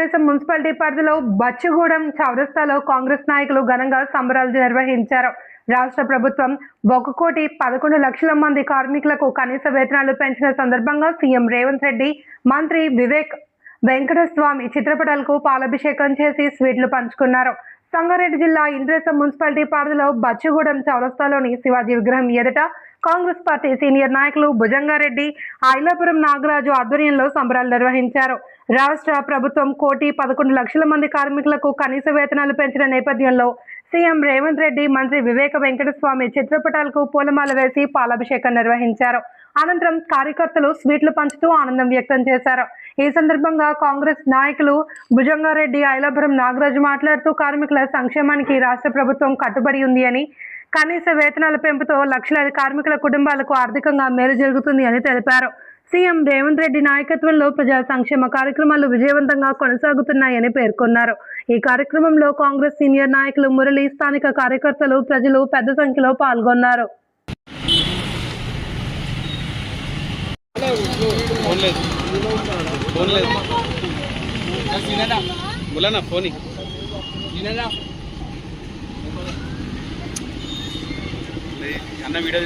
Indresham municipality పరిధిలో బచ్చుగూడెం చౌరస్తాలో కాంగ్రెస్ నాయకులు ఘనంగా సంబరాలు నిర్వహించారు. రాష్ట్ర ప్రభుత్వం 1,11,00,000 మంది కార్మికులకు కనీస వేతనాలు పెంచిన సందర్భంగా సీఎం రేవంత్ రెడ్డి, మంత్రి వివేక్ వెంకటస్వామి చిత్రపటాలకు పాలాభిషేకం చేసి స్వీట్లు పంచుకున్నారు. సంగారెడ్డి జిల్లా ఇంద్రేశం మున్సిపాలిటీ పరిధిలో బచ్చుగూడెం చౌరస్తాలోని శివాజీ విగ్రహం ఎదుట కాంగ్రెస్ పార్టీ సీనియర్ నాయకులు భుజంగారెడ్డి, ఐలాపురం నాగరాజు ఆధ్వర్యంలో సంబరాలు నిర్వహించారు. రాష్ట్ర ప్రభుత్వం 1,11,00,000 మంది కార్మికులకు కనీస వేతనాలు పెంచిన నేపథ్యంలో సీఎం రేవంత్ రెడ్డి, మంత్రి వివేక వెంకటస్వామి చిత్రపటాలకు పూలమాల వేసి పాలాభిషేకం నిర్వహించారు. అనంతరం కార్యకర్తలు స్వీట్లు పంచుతూ ఆనందం వ్యక్తం చేశారు. ఈ సందర్భంగా కాంగ్రెస్ నాయకులు భుజంగారెడ్డి, ఐలాపురం నాగరాజు మాట్లాడుతూ కార్మికుల సంక్షేమానికి రాష్ట్ర ప్రభుత్వం కట్టుబడి ఉంది అని, కనీస వేతనాల పెంపుతో లక్షలాది కార్మికుల కుటుంబాలకు ఆర్థికంగా మేలు జరుగుతుంది అని తెలిపారు. సీఎం రేవంత్ రెడ్డి నాయకత్వంలో ప్రజా సంక్షేమ కార్యక్రమాలు విజయవంతంగా కొనసాగుతున్నాయని పేర్కొన్నారు. ఈ కార్యక్రమంలో కాంగ్రెస్ సీనియర్ నాయకులు మురళి, స్థానిక కార్యకర్తలు, ప్రజలు పెద్ద సంఖ్యలో పాల్గొన్నారు. అన్న వీడియో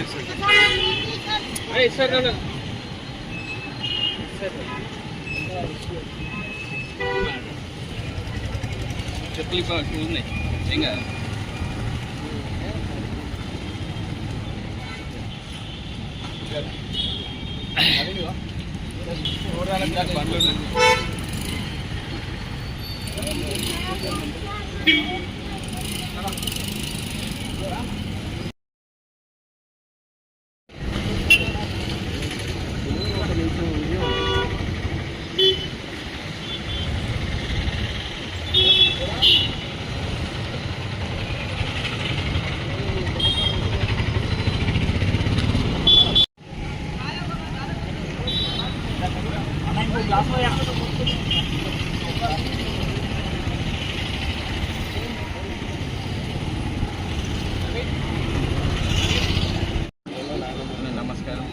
చెప్పులు ఉన్నాయి ఏం కాదు. బండ్లు నమస్కారం.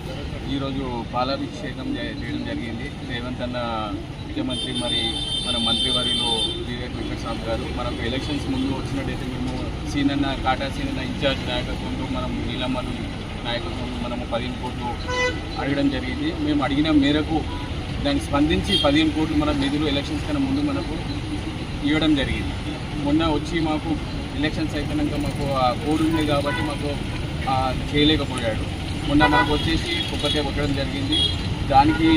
ఈరోజు పాలాభిషేకం చేయడం జరిగింది. రేవంత్ అన్న ముఖ్యమంత్రి, మరి మన మంత్రివర్యులు వివేక్ వెంకటస్వామి గారు మనకు ఎలక్షన్స్ ముందు వచ్చినట్టయితే మేము సీనన్న, కాటా సీనన్న ఇన్ఛార్జ్ నాయకత్వంలో మనం నీలమ్మలు నాయకత్వంలో మనము 15 కోట్లు అడగడం జరిగింది. మేము అడిగిన మేరకు దానికి స్పందించి 15 కోట్లు మన నిధులు ఎలక్షన్స్ కన్నా ముందు మనకు ఇవ్వడం జరిగింది. మొన్న వచ్చి మాకు ఎలక్షన్స్ అయిపోయినాక మాకు ఆ కోడ్ ఉంది కాబట్టి మాకు చేయలేకపోయాడు. మొన్న మనకు వచ్చేసి కొబ్బరికాయ కొట్టడం జరిగింది. దానికి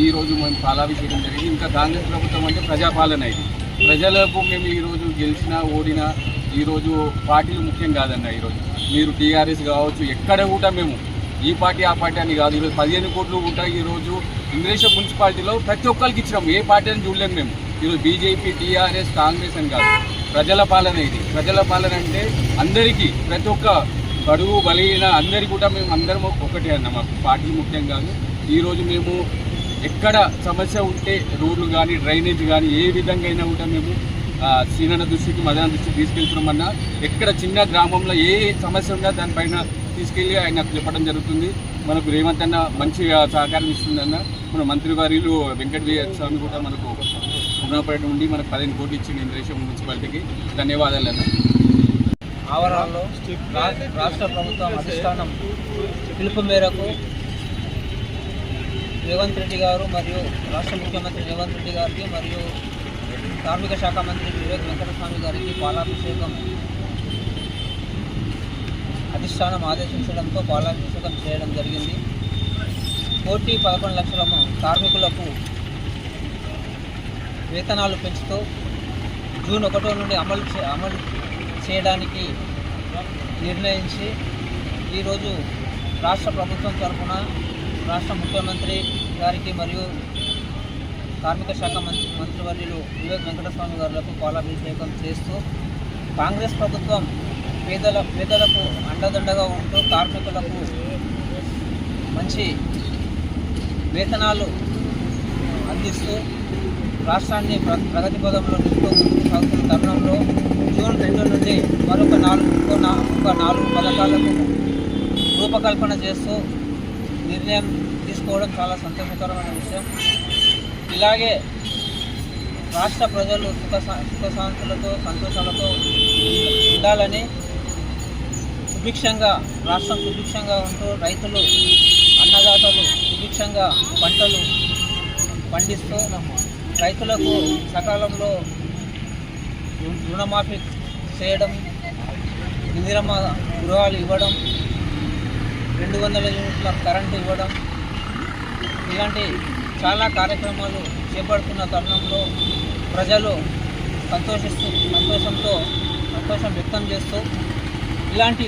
ఈరోజు మేము పాలాభిషేకం జరిగింది. ఇంకా కాంగ్రెస్ ప్రభుత్వం అంటే ప్రజాపాలన. ఇది ప్రజలకు మేము ఈరోజు గెలిచినా ఓడినా ఈరోజు పార్టీలు ముఖ్యం కాదన్న. ఈరోజు మీరు టీఆర్ఎస్ కావచ్చు, ఎక్కడ కూడా మేము ఈ పార్టీ ఆ పార్టీ అని కాదు. ఈరోజు 15 కోట్లు ఉంటాయి. ఈరోజు ఇంద్రేశం మున్సిపాలిటీలో ప్రతి ఒక్కరికి ఇచ్చినాం. ఏ పార్టీ అని చూడలేము మేము. ఈరోజు బీజేపీ, టీఆర్ఎస్, కాంగ్రెస్ అని కాదు, ప్రజల పాలన ఇది. ప్రజల పాలన అంటే అందరికీ, ప్రతి ఒక్క బడుగు బలహీన అందరికీ కూడా మేము అందరం ఒకటే అన్న. మాకు పార్టీ ముఖ్యం కాదు. ఈరోజు మేము ఎక్కడ సమస్య ఉంటే రోడ్లు కానీ, డ్రైనేజ్ కానీ ఏ విధంగా అయినా కూడా మేము సీనన్న దృష్టికి, మదన దృష్టికి తీసుకెళ్తున్నామన్నా. ఎక్కడ చిన్న గ్రామంలో ఏ సమస్య ఉన్నా దానిపైన తీసుకెళ్ళి ఆయనకు చెప్పడం జరుగుతుంది. మనకు రేవంత్ అన్న మంచి సహకారం ఇస్తుందన్న. మన మంత్రివర్యులు వెంకటస్వామి కూడా మనకు రుణపడి ఉండి మనకు 15 కోట్లు ఇచ్చింది ఇంద్రేశం మున్సిపాలిటీకి. ధన్యవాదాలన్న. ఆవరణలో రాష్ట్ర ప్రభుత్వం అధిష్టానం పిలుపు మేరకు రేవంత్ రెడ్డి గారు మరియు రాష్ట్ర ముఖ్యమంత్రి రేవంత్ రెడ్డి గారికి మరియు కార్మిక శాఖ మంత్రి వివేక్ వెంకటస్వామి గారికి పాలాభిషేకం అధిష్టానం ఆదేశించడంతో పాలాభిషేకం చేయడం జరిగింది. 1,11,00,000 కార్మికులకు వేతనాలు పెంచుతూ జూన్ 1 నుండి అమలు చేయడానికి నిర్ణయించి ఈరోజు రాష్ట్ర ప్రభుత్వం తరఫున రాష్ట్ర ముఖ్యమంత్రి గారికి మరియు కార్మిక శాఖ మంత్రివర్యులు వివేక్ వెంకటస్వామి గారులకు పాలాభిషేకం చేస్తూ కాంగ్రెస్ ప్రభుత్వం పేదలకు అండదండగా ఉంటూ కార్మికులకు మంచి వేతనాలు అందిస్తూ రాష్ట్రాన్ని ప్రగతి పదంలో నిలుపుతూ ముందుకు సాగుతున్న తరుణంలో జూన్ 2 నుండి మరొక 4 పథకాలకు రూపకల్పన చేస్తూ నిర్ణయం తీసుకోవడం చాలా సంతోషకరమైన విషయం. ఇలాగే రాష్ట్ర ప్రజలు సుఖశాంతులతో సంతోషాలతో ఉండాలని సుభిక్షంగా రాష్ట్రం సుభిక్షంగా ఉంటూ రైతులు అన్నదాతలు సుభిక్షంగా పంటలు పండిస్తూ రైతులకు సకాలంలో రుణమాఫీ చేయడం, ఇందిరమ్మ గృహాలు ఇవ్వడం, 200 యూనిట్ల కరెంటు ఇవ్వడం, ఇలాంటి చాలా కార్యక్రమాలు చేపడుతున్న తరుణంలో ప్రజలు సంతోషం వ్యక్తం చేస్తూ ఇలాంటి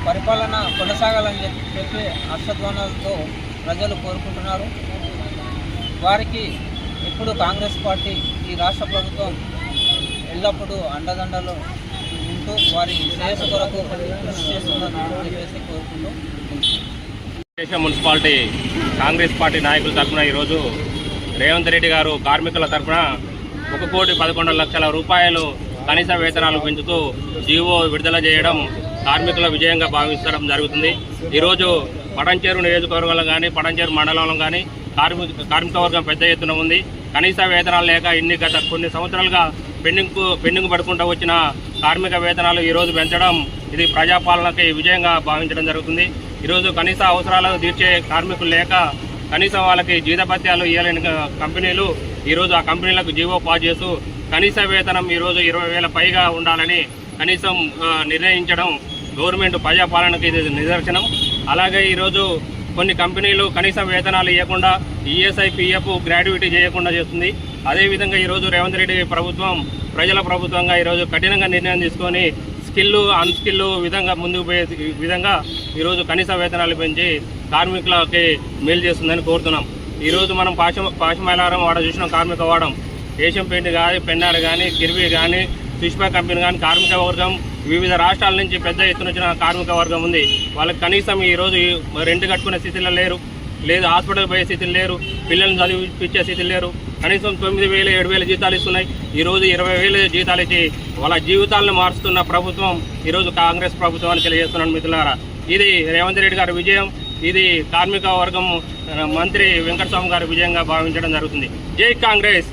పరిపాలన కొనసాగాలని చెప్పి హర్షధ్వానాలతో ప్రజలు కోరుకుంటున్నారు. వారికి ఎప్పుడు కాంగ్రెస్ పార్టీ ఈ రాష్ట్ర ప్రభుత్వం ఎల్లప్పుడూ అండదండలు ఉంటూ వారి శ్రేయస్సు కొరకు కృషి చేస్తుందని చెప్పేసి కోరుకుంటూ మున్సిపాలిటీ కాంగ్రెస్ పార్టీ నాయకుల తరఫున ఈరోజు రేవంత్ రెడ్డి గారు కార్మికుల తరఫున 1,11,00,000 రూపాయలు కనీస వేతనాలు పెంచుతూ జీవో విడుదల చేయడం కార్మికుల విజయంగా భావించడం జరుగుతుంది. ఈరోజు పటంచేరు నియోజకవర్గంలో కానీ పటంచేరు మండలంలో కానీ కార్మిక వర్గం పెద్ద ఎత్తున ఉంది. కనీస వేతనాలు లేక గత కొన్ని సంవత్సరాలుగా పెండింగ్ పడుకుంటూ వచ్చిన కార్మిక వేతనాలు ఈరోజు పెంచడం ఇది ప్రజాపాలనకి విజయంగా భావించడం జరుగుతుంది. ఈరోజు కనీస అవసరాలను తీర్చే కార్మికులు లేక కనీసం వాళ్ళకి జీతభత్యాలు ఇవ్వలేని కంపెనీలు ఈరోజు ఆ కంపెనీలకు జీవో పాస్ చేస్తూ కనీస వేతనం ఈరోజు 20,000 పైగా ఉండాలని కనీసం నిర్ణయించడం గవర్నమెంట్ ప్రజాపాలనకి ఇది నిదర్శనం. అలాగే ఈరోజు కొన్ని కంపెనీలు కనీస వేతనాలు ఇవ్వకుండా ఈఎస్ఐ పిఎఫ్ గ్రాడ్యుయేటీ చేయకుండా చేస్తుంది. అదేవిధంగా ఈరోజు రేవంత్ రెడ్డి ప్రభుత్వం ప్రజల ప్రభుత్వంగా ఈరోజు కఠినంగా నిర్ణయం తీసుకొని అన్స్కిల్ విధంగా ముందుకు పోయే విధంగా ఈరోజు కనీస వేతనాలు పెంచి కార్మికులకి మేలు చేస్తుందని కోరుతున్నాం. ఈరోజు మనం పాశమైలారం వాడ చూసిన కార్మిక వాడం ఏషియన్ పెయింట్ కానీ పెన్నార్ కానీ కిర్వీ కానీ సుష్మా కంపెనీ కానీ కార్మిక వర్గం వివిధ రాష్ట్రాల నుంచి పెద్ద ఎత్తున వచ్చిన కార్మిక వర్గం ఉంది. వాళ్ళకి కనీసం ఈరోజు రెంట్ కట్టుకునే స్థితిలో లేదు హాస్పిటల్ పోయే స్థితిలో లేరు, పిల్లల్ని చదివించే స్థితిలో లేరు. కనీసం 9,000 7,000 జీతాలు ఇస్తున్నాయి. ఈరోజు 20,000 జీతాలు ఇచ్చి వాళ్ళ జీవితాలను మారుస్తున్న ప్రభుత్వం ఈరోజు కాంగ్రెస్ ప్రభుత్వం అని తెలియజేస్తున్నాను మిత్రులారా. ఇది రేవంత్ రెడ్డి గారి విజయం. ఇది కార్మిక వర్గం మంత్రి వెంకటస్వామి గారి విజయంగా భావించడం జరుగుతుంది. జై కాంగ్రెస్.